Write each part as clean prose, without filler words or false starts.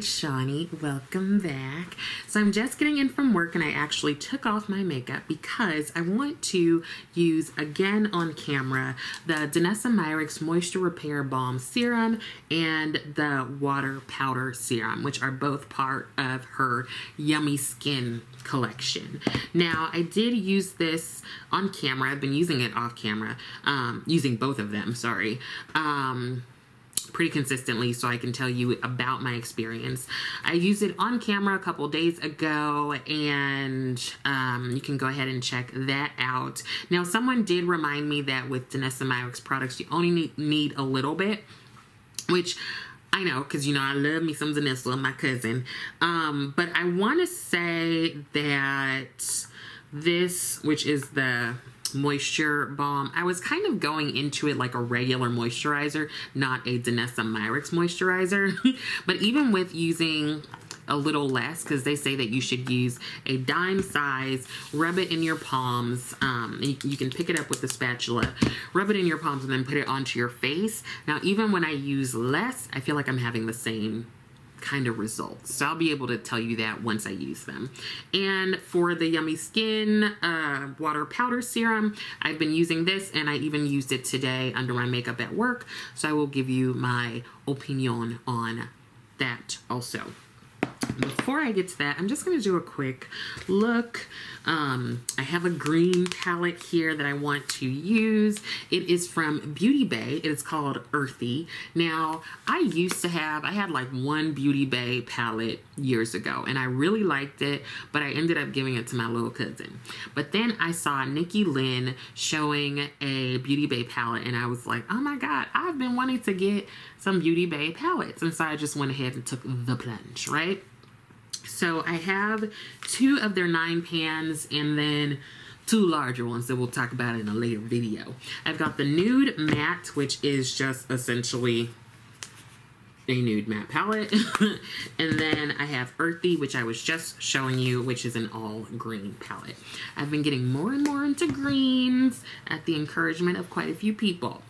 it's Shawnee. Welcome back. So I'm just getting in from work and I actually took off my makeup because I want to use again on camera the Danessa Myricks Moisture Repair Balm Serum and the Water Powder Serum, which are both part of her Yummy Skin collection. Now, I did use this on camera. I've been using it off camera, using both of them, sorry. Pretty consistently, so I can tell you about my experience. I used it on camera a couple days ago, and you can go ahead and check that out. Now, someone did remind me that with Danessa Myricks products, you only need a little bit, which I know, because, you know, I love me some Danessa, my cousin. But I want to say that this, which is the moisture balm, I was kind of going into it like a regular moisturizer, not a Danessa Myricks moisturizer. But even with using a little less, because they say that you should use a dime size, rub it in your palms. You can pick it up with the spatula, rub it in your palms, and then put it onto your face. Now, even when I use less, I feel like I'm having the same kind of results. So I'll be able to tell you that once I use them. And for the Yummy Skin Water Powder Serum, I've been using this, and I even used it today under my makeup at work. So I will give you my opinion on that also. Before I get to that, I'm just going to do a quick look. I have a green palette here that I want to use. It is from Beauty Bay. It is called Earthy. Now, I had like one Beauty Bay palette years ago, and I really liked it, but I ended up giving it to my little cousin. But then I saw Nikki Lynn showing a Beauty Bay palette, and I was like, oh my God, I've been wanting to get some Beauty Bay palettes. And so I just went ahead and took the plunge, right? So I have 2 of their 9 pans and then 2 larger ones that we'll talk about in a later video. I've got the Nude Matte, which is just essentially a nude matte palette. And then I have Earthy, which I was just showing you, which is an all green palette. I've been getting more and more into greens at the encouragement of quite a few people.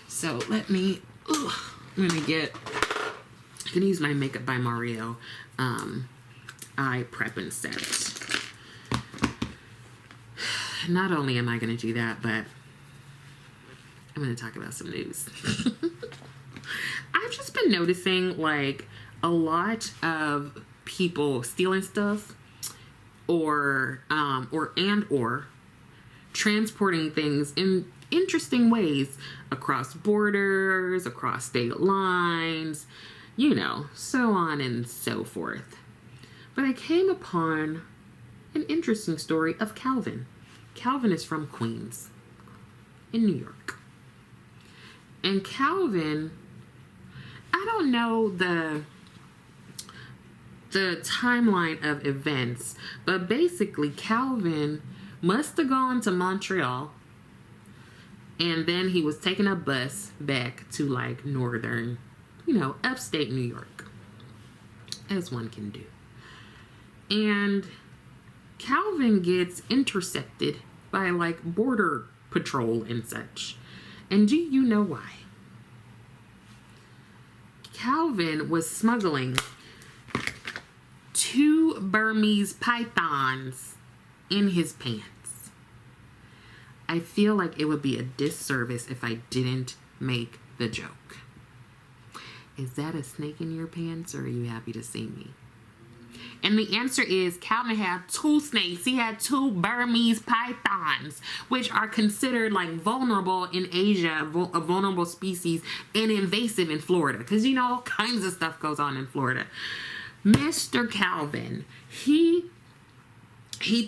So let me, I'm gonna use my Makeup by Mario eye prep and set. Not only am I going to do that, but I'm going to talk about some news. I've just been noticing like a lot of people stealing stuff or transporting things in interesting ways across borders, across state lines, you know, so on and so forth. But I came upon an interesting story of Calvin. Calvin is from Queens in New York. And Calvin, I don't know the timeline of events, but basically Calvin must have gone to Montreal, and then he was taking a bus back to like northern, you know, upstate New York, as one can do. And Calvin gets intercepted by like border patrol and such. And do you know why? Calvin was smuggling 2 Burmese pythons in his pants. I feel like it would be a disservice if I didn't make the joke. Is that a snake in your pants, or are you happy to see me? And the answer is Calvin had 2 snakes. He had 2 Burmese pythons, which are considered like vulnerable in Asia, a vulnerable species, and invasive in Florida. Because, you know, all kinds of stuff goes on in Florida. Mr. Calvin, he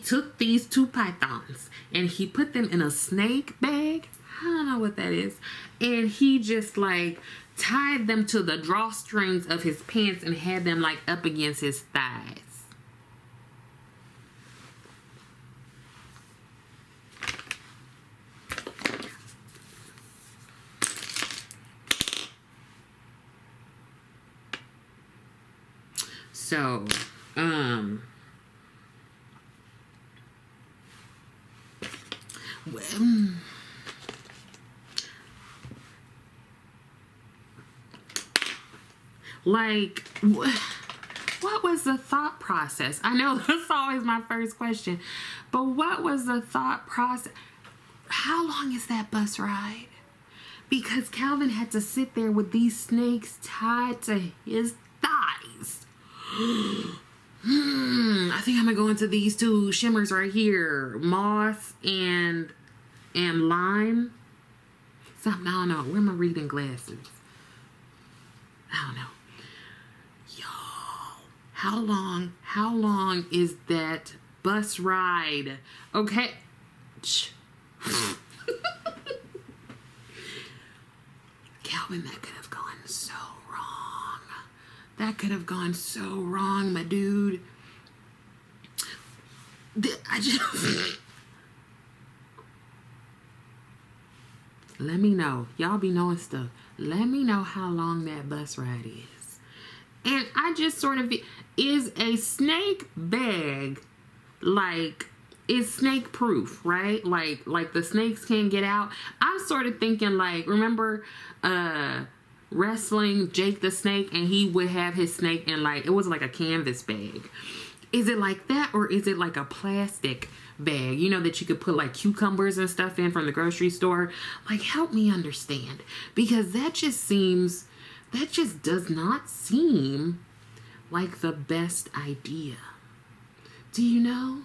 took these 2 pythons and he put them in a snake bag. I don't know what that is. And he just like tied them to the drawstrings of his pants and had them like up against his thighs. So, like, what was the thought process? I know that's always my first question, but what was the thought process? How long is that bus ride? Because Calvin had to sit there with these snakes tied to his thighs. I think I'm gonna go into these two shimmers right here, moss and lime. Something, I don't know. Where are my reading glasses? I don't know. Y'all, how long is that bus ride? Okay. Calvin, that could have gone so wrong. That could have gone so wrong, my dude. Let me know. Y'all be knowing stuff. Let me know how long that bus ride is. And I just sort of, is a snake bag, like, is snake proof, right? Like the snakes can't get out. I'm sort of thinking, like, remember wrestling Jake the Snake, and he would have his snake in, like, it was like a canvas bag. Is it like that, or is it like a plastic bag, you know, that you could put like cucumbers and stuff in from the grocery store? Like, help me understand, because that just does not seem like the best idea. Do you know?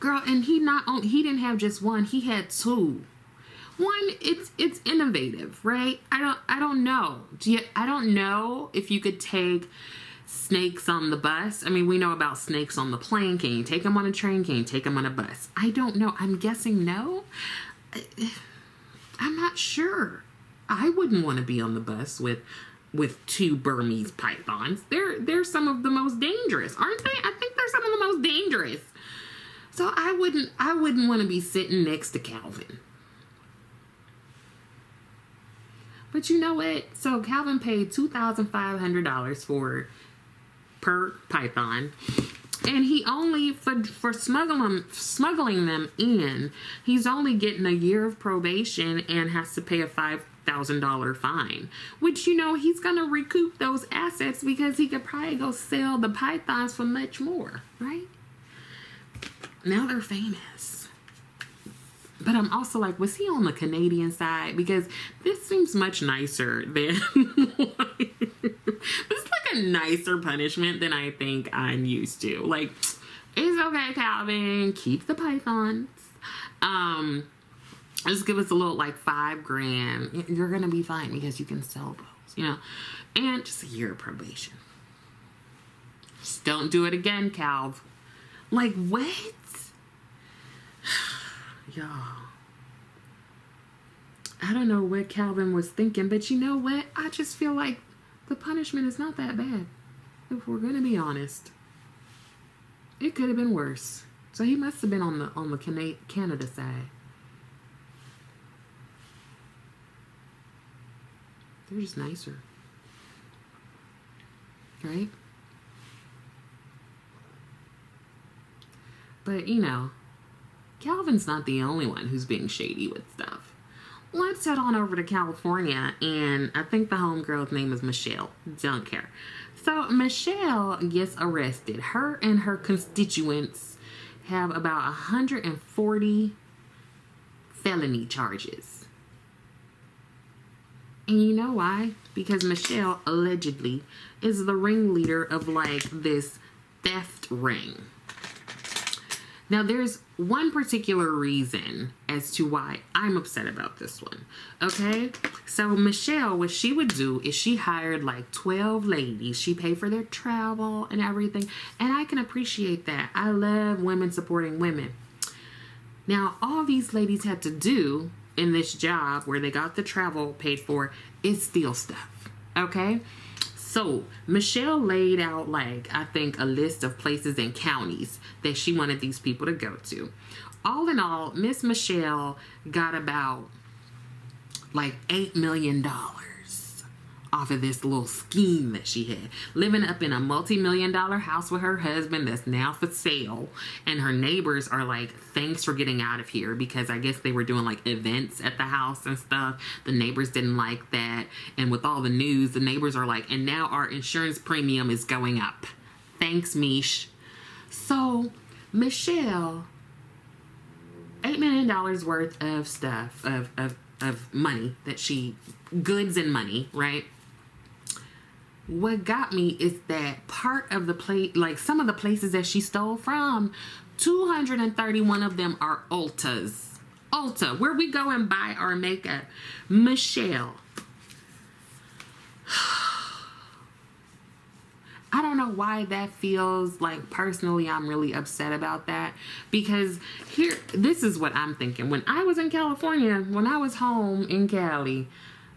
Girl, and he didn't have just one, he had two. One, it's innovative, right? I don't know. I don't know if you could take snakes on the bus. I mean, we know about snakes on the plane. Can you take them on a train? Can you take them on a bus? I don't know. I'm guessing no. I'm not sure. I wouldn't want to be on the bus with two Burmese pythons. They're some of the most dangerous, aren't they? I think they're some of the most dangerous. So I wouldn't want to be sitting next to Calvin. But you know what? So Calvin paid $2,500 per python, and he only for smuggling them in, he's only getting a year of probation and has to pay a $5,000 fine. Which, you know, he's gonna recoup those assets because he could probably go sell the pythons for much more, right? Now they're famous. But I'm also like, was he on the Canadian side? Because this seems much nicer than... It's like a nicer punishment than I think I'm used to. Like, it's okay, Calvin. Keep the pythons. Just give us a little, like, $5,000. You're going to be fine because you can sell those, you know. And just a year of probation. Just don't do it again, Calv. Like, what? Y'all, I don't know what Calvin was thinking, but you know what? I just feel like the punishment is not that bad. If we're gonna be honest, it could have been worse. So he must have been on the Canada side. They're just nicer, right? But you know, Calvin's not the only one who's being shady with stuff. Let's head on over to California, and I think the homegirl's name is Michelle. Don't care. So Michelle gets arrested. Her and her constituents have about 140 felony charges. And you know why? Because Michelle allegedly is the ringleader of like this theft ring. Now, there's one particular reason as to why I'm upset about this one, okay? So, Michelle, what she would do is she hired like 12 ladies. She paid for their travel and everything, and I can appreciate that. I love women supporting women. Now, all these ladies had to do in this job where they got the travel paid for is steal stuff, okay? So, Michelle laid out, like, I think a list of places and counties that she wanted these people to go to. All in all, Miss Michelle got about, like, $8 million off of this little scheme that she had. Living up in a multi-million-dollar house with her husband that's now for sale. And her neighbors are like, thanks for getting out of here, because I guess they were doing like events at the house and stuff. The neighbors didn't like that. And with all the news, the neighbors are like, and now our insurance premium is going up. Thanks, Mish. So Michelle, $8 million worth of stuff, of money that she, goods and money, right? What got me is that part of the place, like some of the places that she stole from, 231 of them are Ultas. Ulta, where we go and buy our makeup. Michelle. I don't know why that feels like, personally, I'm really upset about that, because this is what I'm thinking. When I was in California, when I was home in Cali,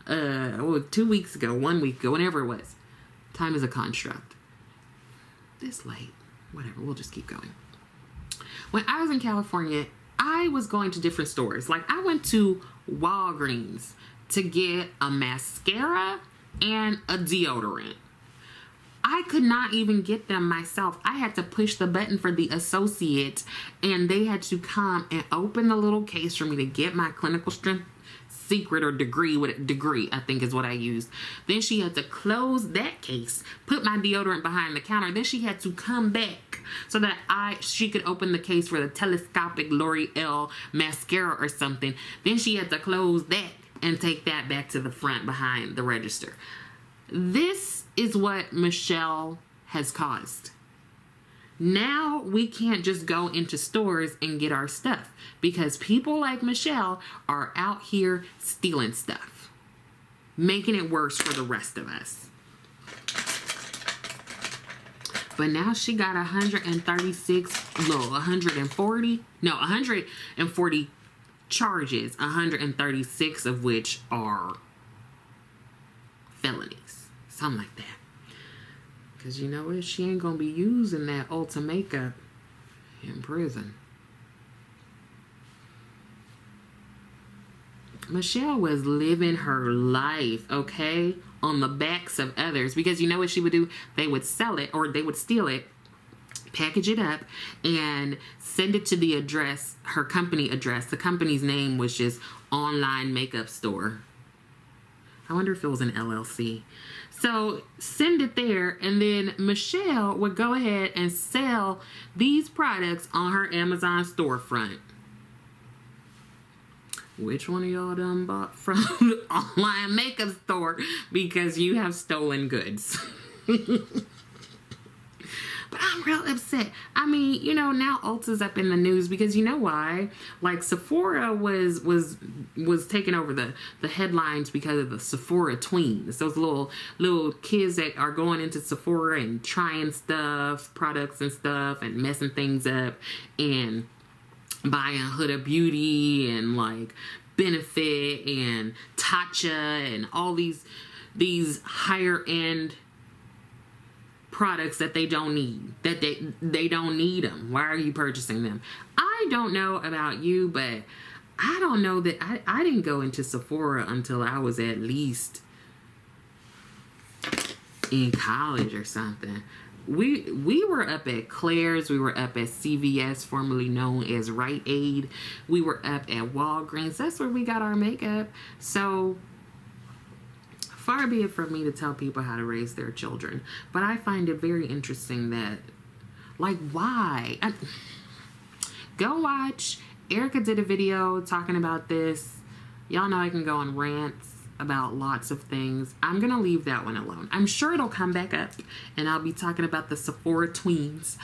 2 weeks ago, 1 week ago, whenever it was, time is a construct. This late, whatever, we'll just keep going. When I was in California, I was going to different stores. Like, I went to Walgreens to get a mascara and a deodorant. I could not even get them myself. I had to push the button for the associate, and they had to come and open the little case for me to get my clinical strength secret or degree, I think is what I used. Then she had to close that case, put my deodorant behind the counter. Then she had to come back so that she could open the case for the telescopic L'Oreal mascara or something. Then she had to close that and take that back to the front behind the register. This is what Michelle has caused. Now we can't just go into stores and get our stuff because people like Michelle are out here stealing stuff, making it worse for the rest of us. But now she got 140 charges, 136 of which are felonies, something like that. Because you know what? She ain't going to be using that Ulta makeup in prison. Michelle was living her life, okay, on the backs of others. Because you know what she would do? They would sell it, or they would steal it, package it up, and send it to the address, her company address. The company's name was just Online Makeup Store. I wonder if it was an LLC. So send it there, and then Michelle would go ahead and sell these products on her Amazon storefront. Which one of y'all done bought from the Online Makeup Store because you have stolen goods? But I'm real upset. I mean, you know, now Ulta's up in the news because you know why? Like Sephora was taking over the headlines because of the Sephora tweens. Those little kids that are going into Sephora and trying stuff, products and stuff, and messing things up and buying Huda Beauty and like Benefit and Tatcha and all these higher end products that they don't need, that they don't need them. Why are you purchasing them? I don't know about you, but I don't know that I didn't go into Sephora until I was at least in college or something. We were up at Claire's, we were up at CVS, formerly known as Rite Aid, we were up at Walgreens. That's where we got our makeup. So far be it from me to tell people how to raise their children, but I find it very interesting that, like, why? Go watch. Erica did a video talking about this. Y'all know I can go on rants about lots of things. I'm gonna leave that one alone. I'm sure it'll come back up, and I'll be talking about the Sephora tweens.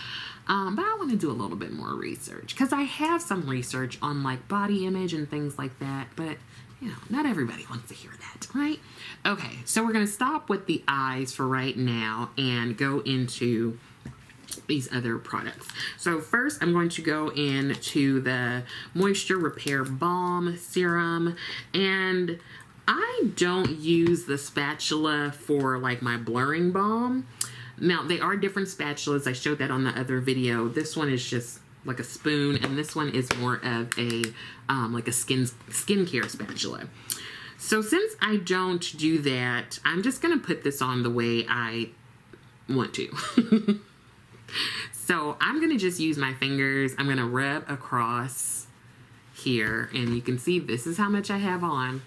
But I want to do a little bit more research because I have some research on like body image and things like that, but you know, not everybody wants to hear that, right? Okay, so we're going to stop with the eyes for right now and go into these other products. So first, I'm going to go into the Moisture Repair Balm Serum, and I don't use the spatula for like my blurring balm. Now, they are different spatulas. I showed that on the other video. This one is just like a spoon, and this one is more of a like a skincare spatula. So since I don't do that, I'm just going to put this on the way I want to. So I'm going to just use my fingers. I'm going to rub across here, and you can see this is how much I have on.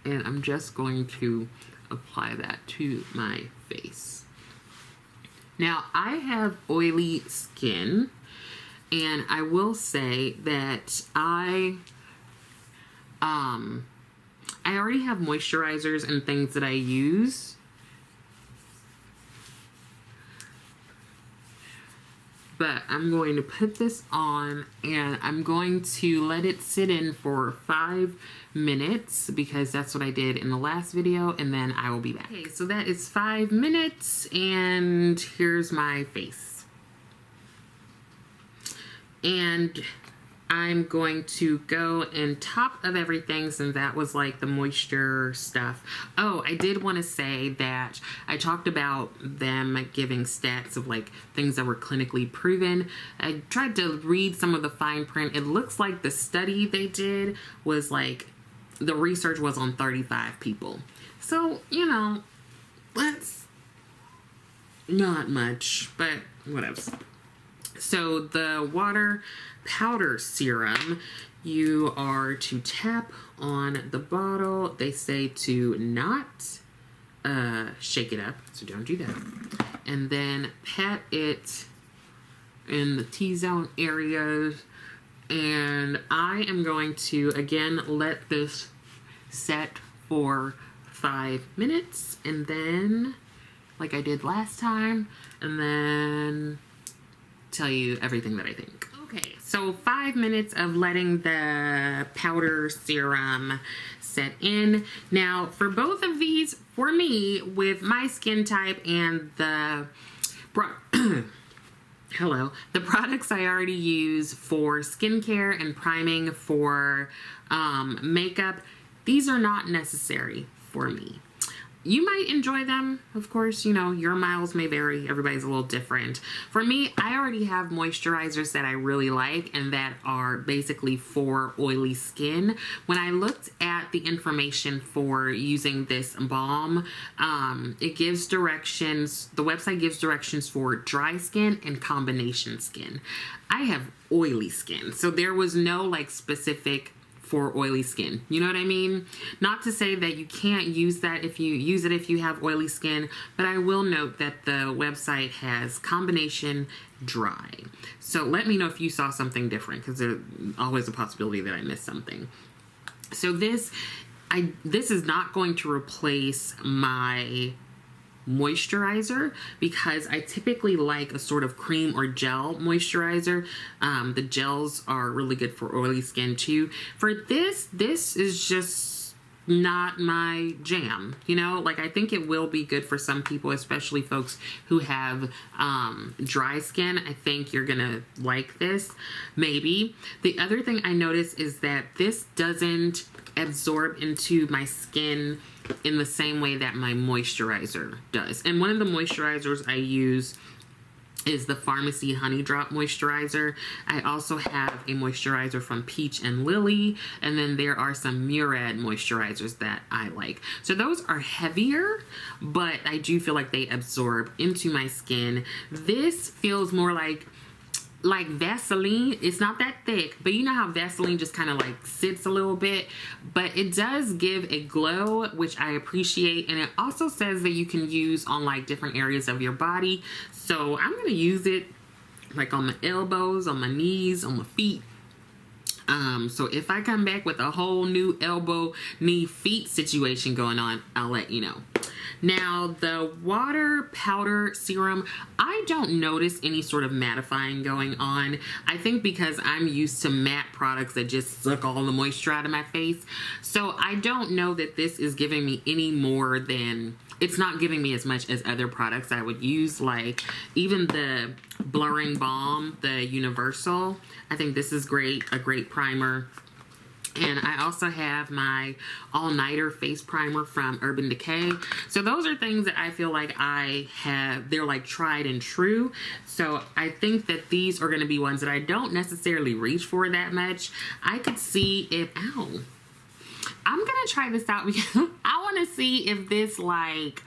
And I'm just going to apply that to my face. Now, I have oily skin, and I will say that I already have moisturizers and things that I use. But I'm going to put this on, and I'm going to let it sit in for 5 minutes because that's what I did in the last video, and then I will be back. Okay, so that is 5 minutes, and here's my face. And I'm going to go in top of everything since that was like the moisture stuff. Oh, I did want to say that I talked about them giving stats of like things that were clinically proven. I tried to read some of the fine print. It looks like the study they did was like, the research was on 35 people. So, you know, that's not much, but whatever. So the water powder serum, you are to tap on the bottle. They say to not shake it up, so don't do that. And then pat it in the T-zone areas. And I am going to, again, let this set for 5 minutes. And then, like I did last time, and then tell you everything that I think. Okay, so 5 minutes of letting the powder serum set in. Now, for both of these, for me, with my skin type and the the products I already use for skincare and priming for makeup, these are not necessary for me. You might enjoy them, of course, you know, your miles may vary, everybody's a little different. For me, I already have moisturizers that I really like and that are basically for oily skin. When I looked at the information for using this balm, it gives directions, the website gives directions for dry skin and combination skin. I have oily skin, so there was no like specific for oily skin. You know what I mean? Not to say that you can't use that if you use it if you have oily skin, but I will note that the website has combination dry. So let me know if you saw something different, because there's always a possibility that I missed something. So this is not going to replace my moisturizer because I typically like a sort of cream or gel moisturizer. The gels are really good for oily skin too. For this is just not my jam, you know? Like, I think it will be good for some people, especially folks who have dry skin. I think you're gonna like this, maybe. The other thing I noticed is that this doesn't absorb into my skin in the same way that my moisturizer does. And one of the moisturizers I use is the Pharmacy Honey Drop Moisturizer. I also have a moisturizer from Peach and Lily, and then there are some Murad moisturizers that I like. So those are heavier, but I do feel like they absorb into my skin. This feels more like Vaseline. It's not that thick, but you know how Vaseline just kind of like sits a little bit, but it does give a glow, which I appreciate. And it also says that you can use on like different areas of your body. So I'm going to use it like on my elbows, on my knees, on my feet. So if I come back with a whole new elbow, knee, feet situation going on, I'll let you know. Now, the water powder serum, I don't notice any sort of mattifying going on. I think because I'm used to matte products that just suck all the moisture out of my face. So I don't know that this is giving me any more than, it's not giving me as much as other products I would use, like even the blurring balm, the universal. I think this is great, a great primer. And I also have my all-nighter face primer from Urban Decay. So those are things that I feel like I have, they're like tried and true. So I think that these are going to be ones that I don't necessarily reach for that much. I could see if, ow, I'm gonna try this out because I want to see if this, like,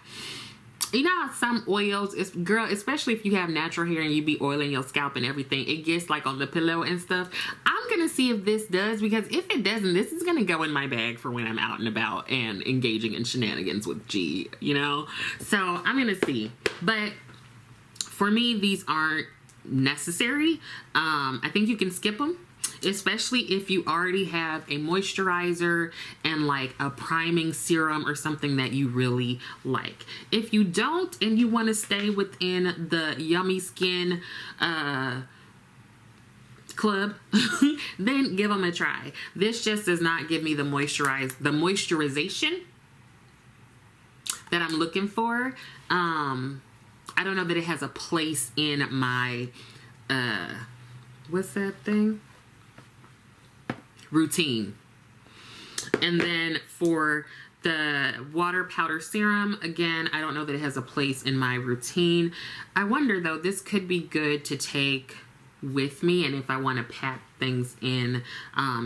you know how some oils, girl, especially if you have natural hair and you be oiling your scalp and everything, it gets like on the pillow and stuff. I'm gonna see if this does, because if it doesn't, this is gonna go in my bag for when I'm out and about and engaging in shenanigans with G, you know? So I'm gonna see. But for me, these aren't necessary. I think you can skip them, especially if you already have a moisturizer and like a priming serum or something that you really like. If you don't and you want to stay within the yummy skin club, then give them a try. This just does not give me the moisturization that I'm looking for. I don't know that it has a place in my what's that thing? Routine. And then for the water powder serum, again, I don't know that it has a place in my routine. I wonder though, this could be good to take with me, and if I want to pack things in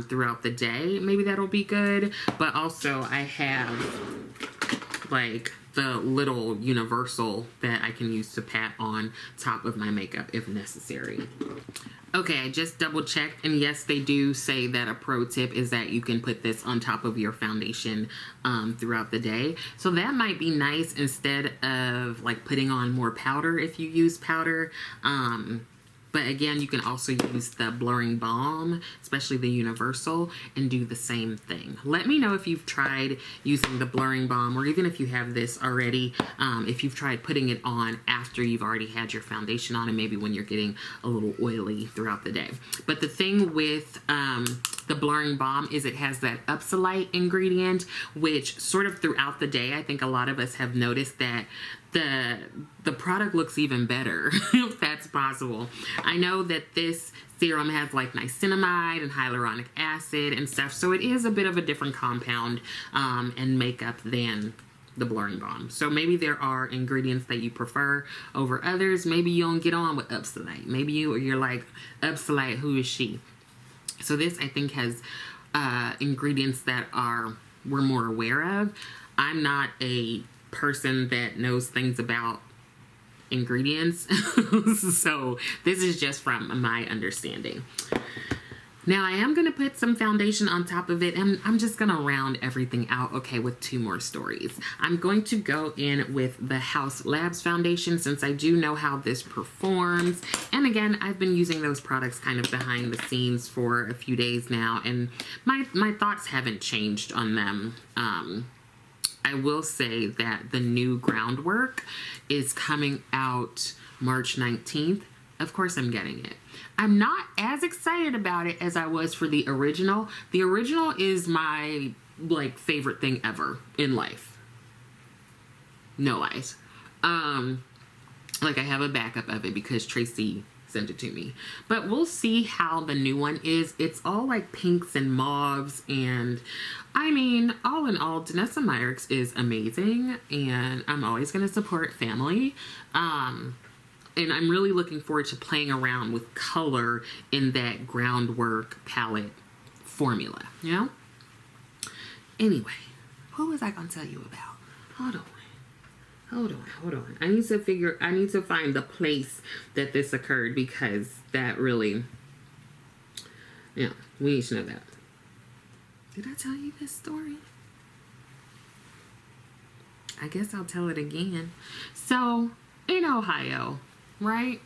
throughout the day, maybe that'll be good. But also I have like the little universal that I can use to pat on top of my makeup if necessary. Okay, I just double checked, and yes, they do say that a pro tip is that you can put this on top of your foundation throughout the day. So that might be nice instead of like putting on more powder if you use powder. But again, you can also use the blurring balm, especially the universal, and do the same thing. Let me know if you've tried using the blurring balm, or even if you have this already, if you've tried putting it on after you've already had your foundation on, and maybe when you're getting a little oily throughout the day. But the thing with the blurring balm is it has that Upsolite ingredient, which sort of throughout the day, I think a lot of us have noticed that the product looks even better, if that's possible. I know that this serum has like niacinamide and hyaluronic acid and stuff, so it is a bit of a different compound and makeup than the blurring balm. So maybe there are ingredients that you prefer over others. Maybe you don't get on with Upsolite. Maybe you're like, Upsolite, who is she? So this, I think, has ingredients that we're more aware of. I'm not a person that knows things about ingredients, so this is just from my understanding. Now I am going to put some foundation on top of it, and I'm just going to round everything out, okay, with two more stories. I'm going to go in with the Haus Labs foundation, since I do know how this performs. And again, I've been using those products kind of behind the scenes for a few days now, and my thoughts haven't changed on them. I will say that the new Groundwork is coming out March 19th. Of course I'm getting it. I'm not as excited about it as I was for the original. The original is my like favorite thing ever in life. No lies. Like I have a backup of it because Tracy sent it to me. But we'll see how the new one is. It's all like pinks and mauves, and I mean, all in all, Danessa Myricks is amazing, and I'm always going to support family. And I'm really looking forward to playing around with color in that Groundwork palette formula, you know? Anyway, what was I going to tell you about? Hold on. I need to find the place that this occurred, because that really, yeah, we need to know that. Did I tell you this story? I guess I'll tell it again. So, in Ohio, right?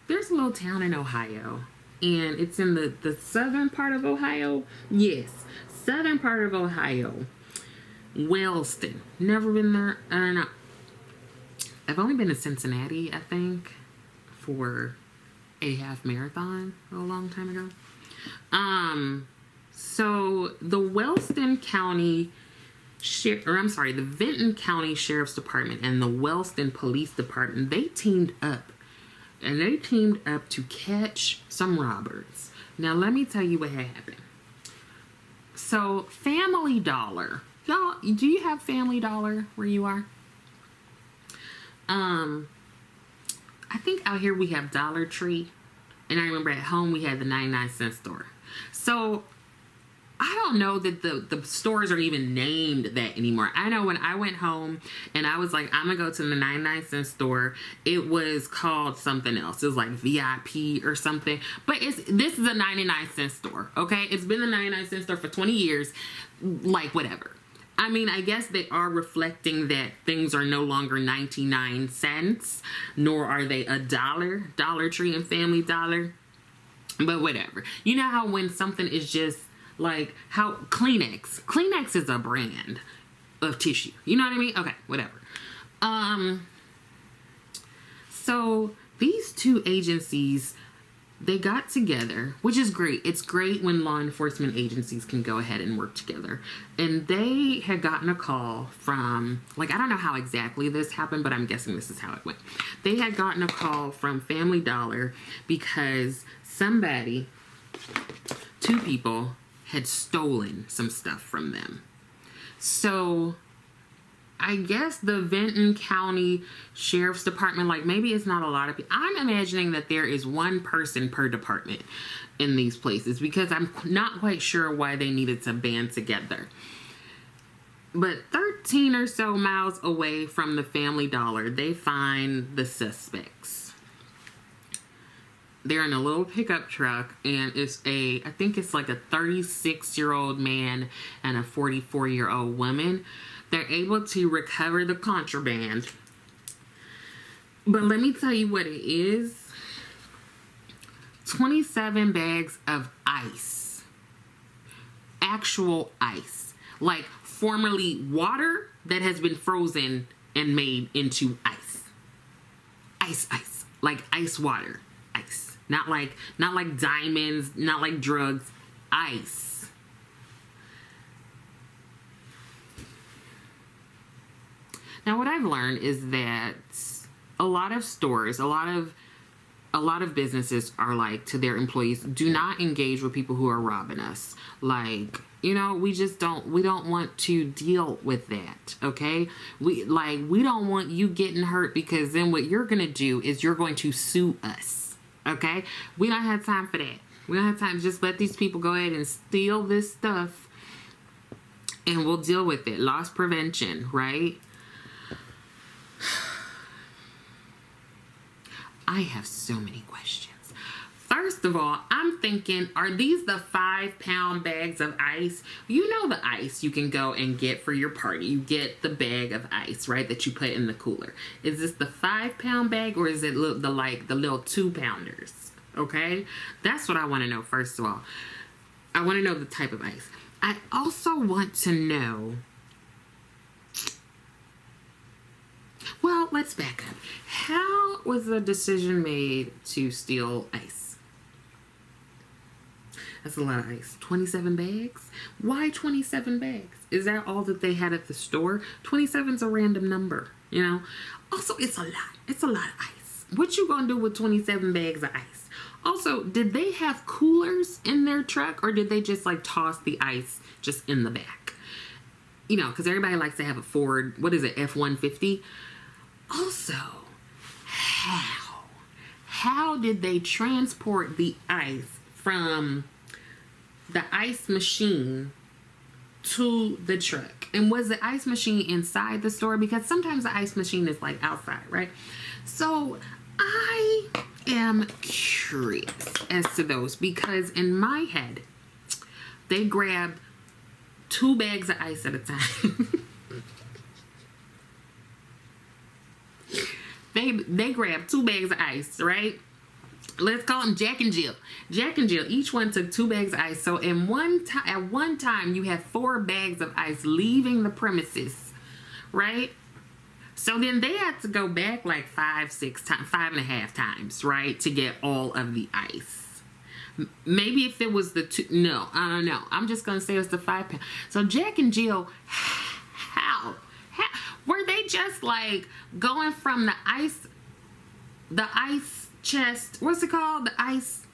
There's a little town in Ohio, and it's in the southern part of Ohio. Yes, southern part of Ohio. Wellston. Never been there. I don't know. I've only been to Cincinnati, I think, for a half marathon a long time ago. So the Wellston County the Vinton County Sheriff's Department and the Wellston Police Department, they teamed up. And they teamed up to catch some robbers. Now, let me tell you what happened. So, Family Dollar. Y'all, do you have Family Dollar where you are? I think out here we have Dollar Tree. And I remember at home we had the 99-cent store. So, I don't know that the stores are even named that anymore. I know when I went home and I was like, I'm gonna go to the 99-cent store, it was called something else. It was like VIP or something. But this is a 99-cent store, okay? It's been the 99-cent store for 20 years, like whatever. I mean, I guess they are reflecting that things are no longer 99 cents, nor are they a dollar, Dollar Tree and Family Dollar. But whatever. You know how when something is just like how Kleenex is a brand of tissue. You know what I mean? Okay, whatever. So these two agencies, they got together, which is great. It's great when law enforcement agencies can go ahead and work together. And they had gotten a call from, like, I don't know how exactly this happened, but I'm guessing this is how it went. They had gotten a call from Family Dollar because somebody, two people, had stolen some stuff from them. So I guess the Benton County Sheriff's Department, like maybe it's not a lot of people. I'm imagining that there is one person per department in these places because I'm not quite sure why they needed to band together. But 13 or so miles away from the Family Dollar, they find the suspects. They're in a little pickup truck, and I think it's like a 36-year-old man and a 44-year-old woman. They're able to recover the contraband. But let me tell you what it is. 27 bags of ice. Actual ice. Like formerly water that has been frozen and made into ice. Ice. Like ice water. Ice. Not like diamonds, not like drugs. Ice. Now what I've learned is that a lot of stores, a lot of businesses are like to their employees, do not engage with people who are robbing us. Like, you know, we don't want to deal with that, okay? We don't want you getting hurt because then what you're going to do is you're going to sue us. Okay? We don't have time for that. We don't have time to just let these people go ahead and steal this stuff and we'll deal with it. Loss prevention, right? I have so many questions. First of all, I'm thinking, are these the 5-pound bags of ice? You know the ice you can go and get for your party. You get the bag of ice, right, that you put in the cooler. Is this the 5-pound bag or is it the little 2-pounders? Okay? That's what I want to know, first of all. I want to know the type of ice. I also want to know... Well, let's back up. How was the decision made to steal ice? That's a lot of ice. 27 bags? Why 27 bags? Is that all that they had at the store? 27's a random number, you know? Also, it's a lot. It's a lot of ice. What you gonna do with 27 bags of ice? Also, did they have coolers in their truck or did they just like toss the ice just in the back? You know, because everybody likes to have a Ford, what is it, F-150? Also, how did they transport the ice from the ice machine to the truck? And was the ice machine inside the store? Because sometimes the ice machine is like outside, right? So I am curious as to those because in my head, they grabbed 2 bags of ice at a time. They grabbed 2 bags of ice, right? Let's call them Jack and Jill. Jack and Jill, each one took 2 bags of ice. So at one time, you had 4 bags of ice leaving the premises, right? So then they had to go back like 5.5 times, right? To get all of the ice. Maybe if it was the 2, no, I don't know. I'm just going to say it's the 5 pound. So Jack and Jill, how? Were they just like going from the ice chest, what's it called? The ice,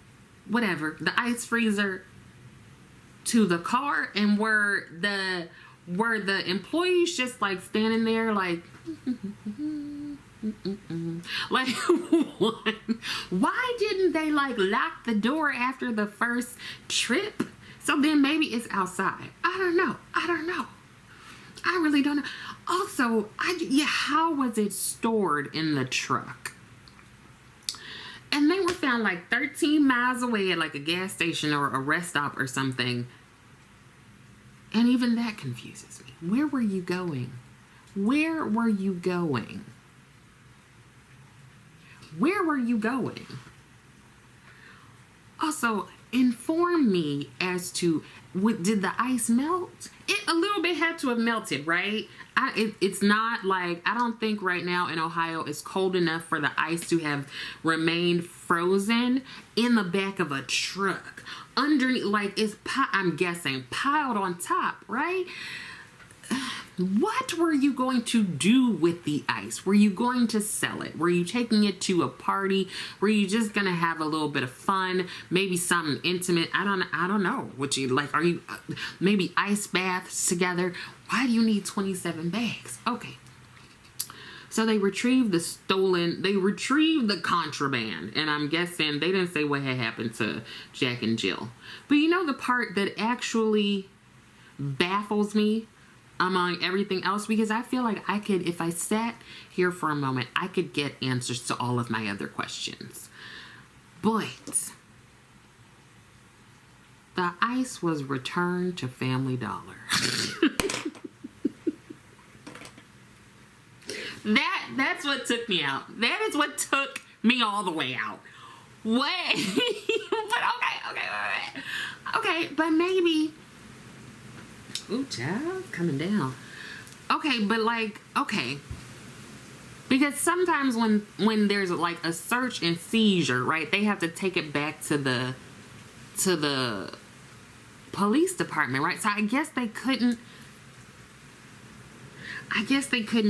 whatever, the ice freezer to the car? And were the employees just like standing there like, like, why didn't they like lock the door after the first trip? So then maybe it's outside. I don't know. I really don't know. Also, how was it stored in the truck? And they were found like 13 miles away at like a gas station or a rest stop or something. And even that confuses me. Where were you going? Where were you going? Where were you going? Also, inform me as to, did the ice melt? It a little bit had to have melted, right? It's not like, I don't think right now in Ohio it's cold enough for the ice to have remained frozen in the back of a truck. Underneath, like I'm guessing, piled on top, right? What were you going to do with the ice? Were you going to sell it? Were you taking it to a party? Were you just going to have a little bit of fun? Maybe something intimate? I don't know what you like. Are you maybe ice baths together? Why do you need 27 bags? Okay. So they retrieved the contraband. And I'm guessing they didn't say what had happened to Jack and Jill. But you know the part that actually baffles me among everything else, because I feel like I could, if I sat here for a moment, I could get answers to all of my other questions. But the ice was returned to Family Dollar. That's what took me out. That is what took me all the way out. What? But okay, but maybe. Ooh, child, coming down. Okay, but like, okay. Because sometimes when there's like a search and seizure, right, they have to take it back to the police department, right? So I guess they couldn't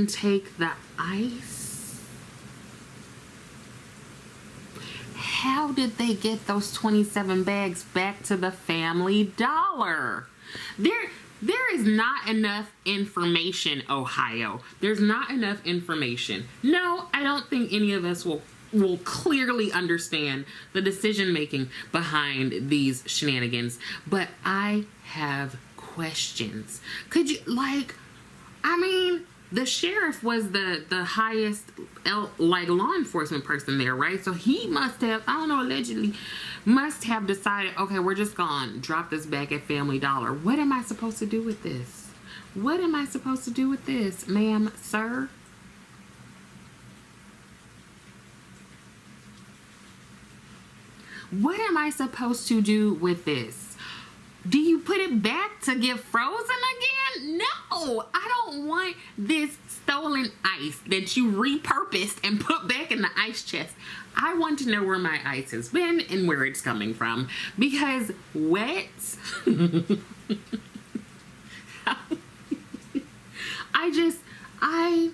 take the ice. How did they get those 27 bags back to the Family Dollar? There is not enough information, Ohio. There's not enough information. No, I don't think any of us will clearly understand the decision making behind these shenanigans, but I have questions. Could you, like, I mean, the sheriff was the highest law enforcement person there, right? So he must have, I don't know, allegedly must have decided, okay, we're just gonna drop this back at Family Dollar. What am I supposed to do with this? What am I supposed to do with this, ma'am, sir? What am I supposed to do with this? Do you put it back to get frozen again? No, I don't want this stolen ice that you repurposed and put back in the ice chest. I want to know where my ice has been and where it's coming from, because wet. I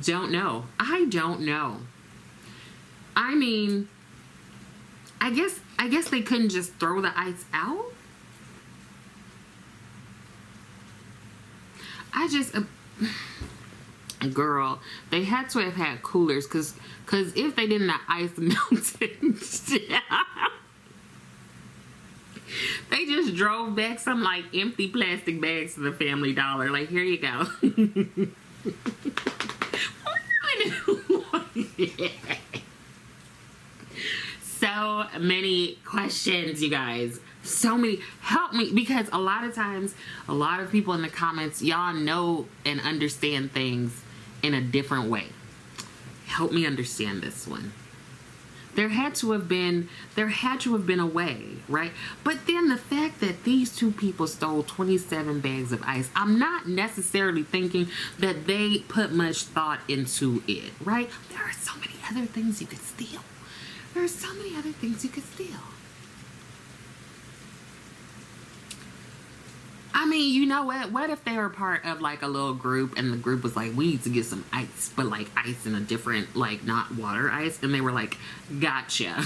don't know. I don't know. I mean, I guess they couldn't just throw the ice out. Girl, they had to have had coolers, cause if they didn't, the ice melted. They just drove back some like empty plastic bags to the Family Dollar. Like, here you go. So many questions, you guys. So many. Help me, because a lot of times, a lot of people in the comments, y'all know and understand things in a different way. Help me understand this one. There had to have been a way, right? But then the fact that these two people stole 27 bags of ice, I'm not necessarily thinking that they put much thought into it, right? There are so many other things you could steal. There are so many other things you could steal. I mean, you know what? What if they were part of like a little group and the group was like, we need to get some ice, but like ice in a different, like not water ice. And they were like, gotcha.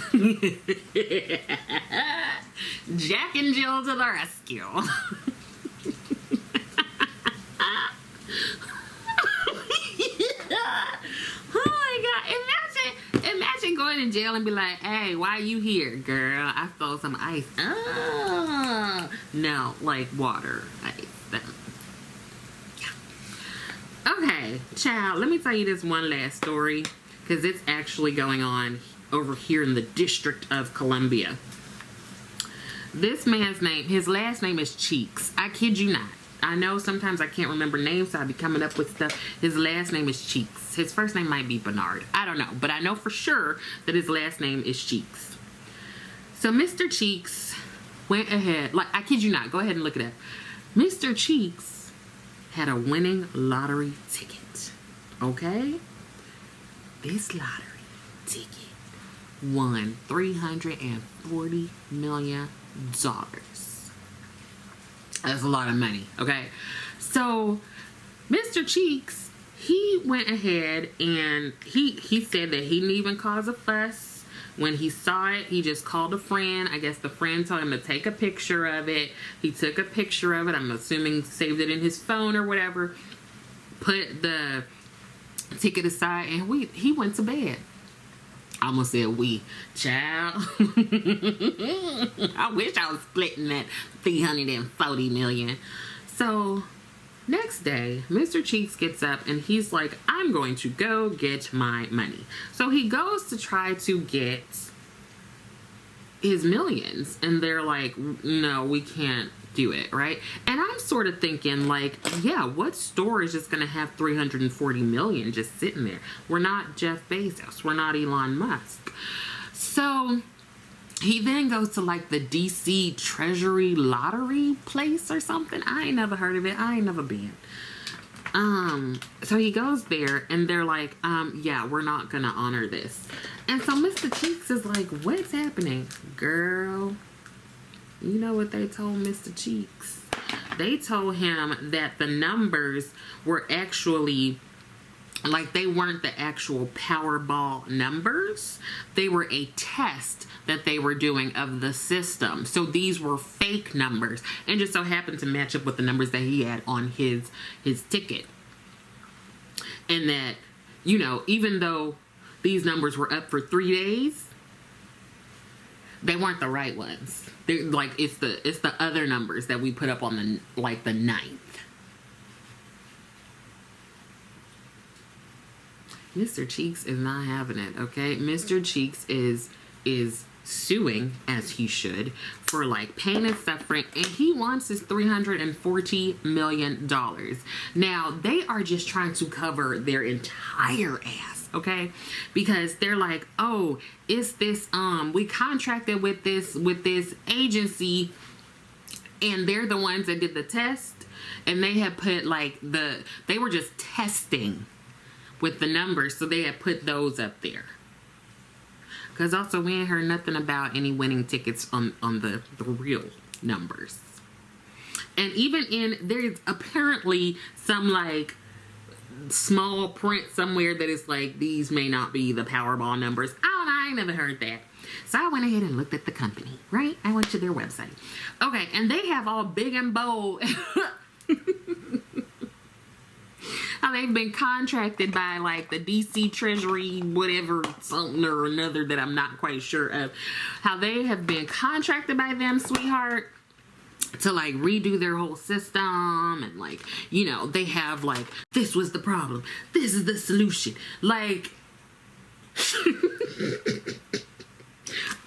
Jack and Jill to the rescue. Oh my God. Imagine go into jail and be like, hey, why you here, girl? I stole some ice. Oh, no, like water, ice. Yeah. Okay, child, let me tell you this one last story, because it's actually going on over here in the District of Columbia. This man's name, his last name is Cheeks. I kid you not. I know sometimes I can't remember names, so I be coming up with stuff. His last name is Cheeks. His first name might be Bernard. I don't know. But I know for sure that his last name is Cheeks. So Mr. Cheeks went ahead. Like, I kid you not. Go ahead and look it up. Mr. Cheeks had a winning lottery ticket. Okay? This lottery ticket won $340 million. That's a lot of money, okay? So Mr. Cheeks, he went ahead and he said that he didn't even cause a fuss. When he saw it, he just called a friend. I guess the friend told him to take a picture of it. He took a picture of it. I'm assuming saved it in his phone or whatever. Put the ticket aside, and he went to bed. I almost said we. Child. I wish I was splitting that $340 million. So, next day, Mr. Cheeks gets up and he's like, I'm going to go get my money. So, he goes to try to get his millions. And they're like, no, we can't do it, right? And I'm sort of thinking, like, yeah, what store is just gonna have $340 million just sitting there? We're not Jeff Bezos, we're not Elon Musk. So he then goes to like the DC Treasury Lottery place or something. I ain't never heard of it. I ain't never been. So he goes there and they're like, yeah, we're not gonna honor this. And so Mr. Cheeks is like, what's happening? Girl, you know what they told Mr. Cheeks? They told him that the numbers were actually, like, they weren't the actual Powerball numbers. They were a test that they were doing of the system. So these were fake numbers and just so happened to match up with the numbers that he had on his ticket. And that, you know, even though these numbers were up for 3 days, they weren't the right ones. They're like, it's the other numbers that we put up on the 9th. Mr. Cheeks is not having it, okay? Mr. Cheeks is suing, as he should, for like pain and suffering, and he wants his $340 million. Now, they are just trying to cover their entire ass, okay? Because they're like, oh, it's this, we contracted with this agency, and they're the ones that did the test, and they had put like they were just testing with the numbers, so they had put those up there. Because also, we ain't heard nothing about any winning tickets on the real numbers. And even there's apparently some like small print somewhere that is like, these may not be the Powerball numbers. I ain't never heard that. So I went ahead and looked at the company, right? I went to their website. Okay, and they have all big and bold how they've been contracted by like the DC Treasury, whatever, something or another that I'm not quite sure of. How they have been contracted by them, sweetheart, to like redo their whole system. And like, you know, they have like, this was the problem, this is the solution. Like,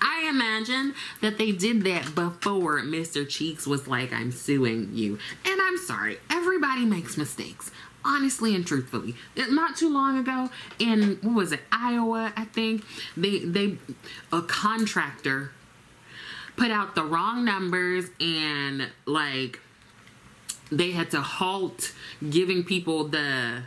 I imagine that they did that before Mr. Cheeks was like, I'm suing you. And I'm sorry, everybody makes mistakes. Honestly and truthfully, not too long ago in, what was it, Iowa, I think, a contractor put out the wrong numbers, and like they had to halt giving people the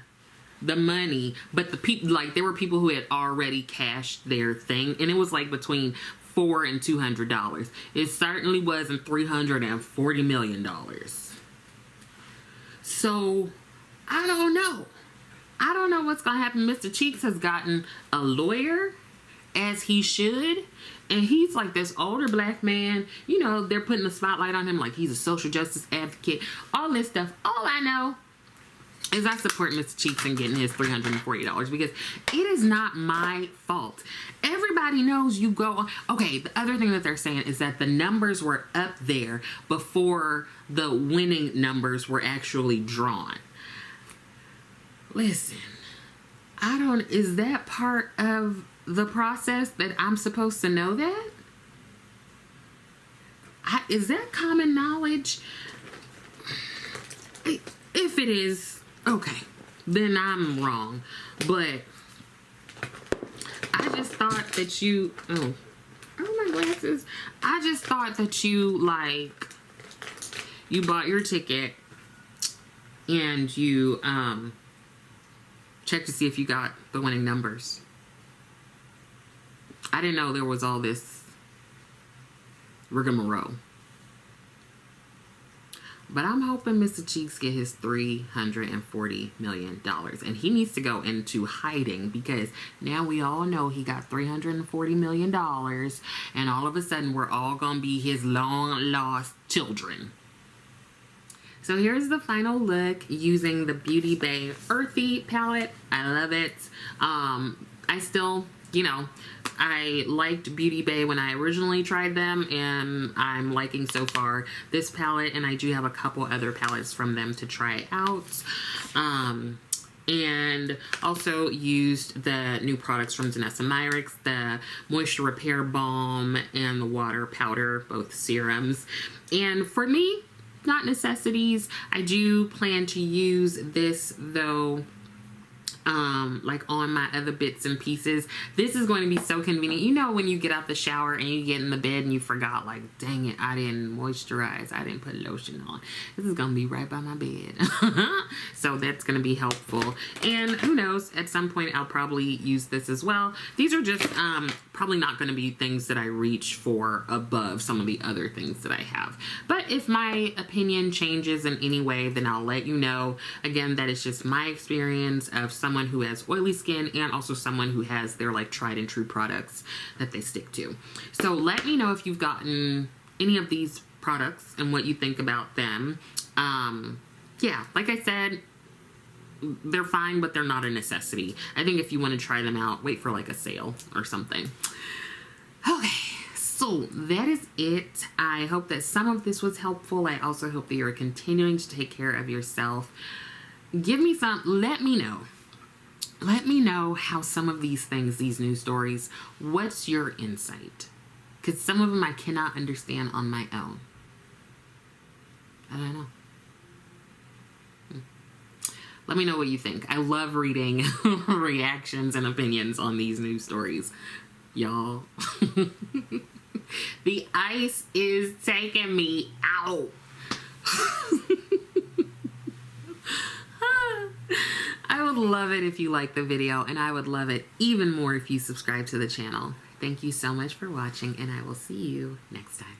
money, but the people, like, there were people who had already cashed their thing, and it was like between $400 and $200. It certainly wasn't $340 million. So I don't know. I don't know what's going to happen. Mr. Cheeks has gotten a lawyer, as he should. And he's like this older black man. You know, they're putting the spotlight on him like he's a social justice advocate. All this stuff. All I know is I support Mr. Cheeks and getting his $340 because it is not my fault. Everybody knows you go. Okay, the other thing that they're saying is that the numbers were up there before the winning numbers were actually drawn. Listen, is that part of the process that I'm supposed to know that? Is that common knowledge? If it is, okay, then I'm wrong. But I just thought that you, oh my glasses. I just thought that you bought your ticket and you checked to see if you got the winning numbers. I didn't know there was all this rigmarole. But I'm hoping Mr. Cheeks get his $340 million. And he needs to go into hiding because now we all know he got $340 million. And all of a sudden we're all going to be his long lost children. So here's the final look using the Beauty Bay Earthy palette. I love it. I still, I liked Beauty Bay when I originally tried them, and I'm liking so far this palette, and I do have a couple other palettes from them to try out. And also used the new products from Danessa Myricks, the Moisture Repair Balm and the Water Powder, both serums. And for me, not necessities. I do plan to use this though, like on my other bits and pieces. This is going to be so convenient. When you get out the shower and you get in the bed and you forgot, like, dang it, I didn't moisturize, I didn't put lotion on. This is going to be right by my bed. So that's going to be helpful. And who knows, at some point I'll probably use this as well. These are just probably not going to be things that I reach for above some of the other things that I have. But if my opinion changes in any way, then I'll let you know. Again, that is just my experience of someone who has oily skin and also someone who has their like tried and true products that they stick to. So let me know if you've gotten any of these products and what you think about them. Yeah, like I said, they're fine, but they're not a necessity. I think if you want to try them out, wait for like a sale or something. Okay, so that is it. I hope that some of this was helpful. I also hope that you're continuing to take care of yourself. Give me some, let me know. Let me know how some of these things, these news stories, what's your insight? Because some of them I cannot understand on my own. I don't know. Let me know what you think. I love reading reactions and opinions on these news stories. Y'all. The ice is taking me out. I would love it if you liked the video, and I would love it even more if you subscribe to the channel. Thank you so much for watching, and I will see you next time.